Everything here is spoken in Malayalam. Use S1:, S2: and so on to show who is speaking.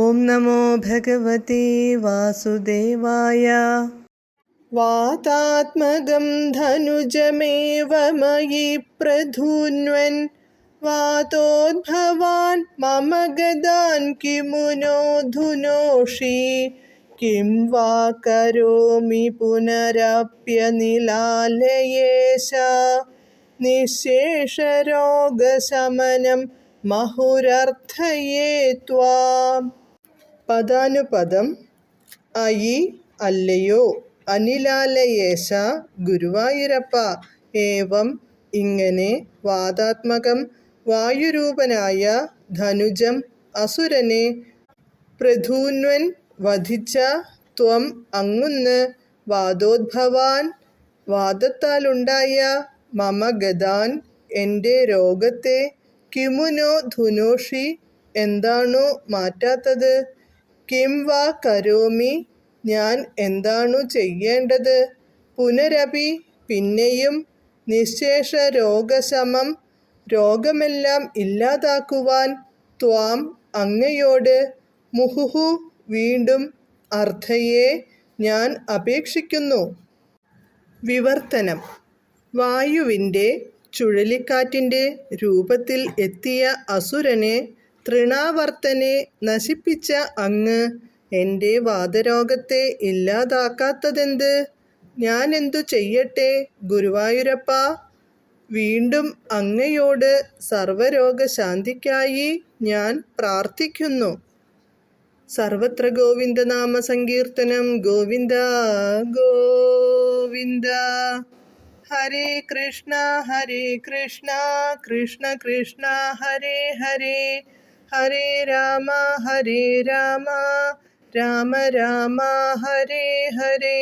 S1: ഓം നമോ ഭഗവതേ വാസുദേവായ. വാതാത്മകം ധനുജമേവ മയി പ്രധുന്വൻ വാതോദ്ഭവാൻ മമ ഗദാൻ കിമുനോ ധുനോഷി കിം വാ കരോമി പുനരപ്യനിലാലയേശ നിശേഷരോഗശമനം മഹുരർത്ഥയേ ത്വാം. പദാനുപദം. അയി അല്ലയോ, അനിലാലയേശ ഗുരുവായൂരപ്പ, ഏവം ഇങ്ങനെ, വാതാത്മകം വായുരൂപനായ ധനുജം അസുരനെ പ്രധൂന്വൻ വധിച്ച ത്വം അങ്ങുന്ന് വാതോദ്ഭവാൻ വാദത്താലുണ്ടായ മമ ഗദാൻ എൻ്റെ രോഗത്തെ കിമുനോ ധുനോഷി എന്താണു മാറ്റാത്തത് കിം വാ കരോമി ഞാൻ എന്താണു ചെയ്യേണ്ടത് പുനരപി പിന്നെയും നിശേഷ രോഗശമം രോഗമെല്ലാം ഇല്ലാതാക്കുവാൻ ത്വാം അങ്ങയോട് മുഹുഹു വീണ്ടും അർത്ഥയെ ഞാൻ അപേക്ഷിക്കുന്നു. വിവർത്തനം. വായുവിൻ്റെ ചുഴലിക്കാറ്റിൻ്റെ രൂപത്തിൽ എത്തിയ അസുരനെ തൃണാവർത്തനെ നശിപ്പിച്ച അങ്ങ് എൻ്റെ വാതരോഗത്തെ ഇല്ലാതാക്കാത്തതെന്ത്? ഞാനെന്തു ചെയ്യട്ടെ ഗുരുവായൂരപ്പ? വീണ്ടും അങ്ങയോട് സർവരോഗശാന്തിക്കായി ഞാൻ പ്രാർത്ഥിക്കുന്നു. സർവത്ര ഗോവിന്ദനാമ സങ്കീർത്തനം. ഗോവിന്ദ ഗോവിന്ദ. ഹരേ കൃഷ്ണ കൃഷ്ണ കൃഷ്ണ ഹരേ ഹരേ, ഹരേ രാമ രാമ രാമ ഹരേ ഹരേ.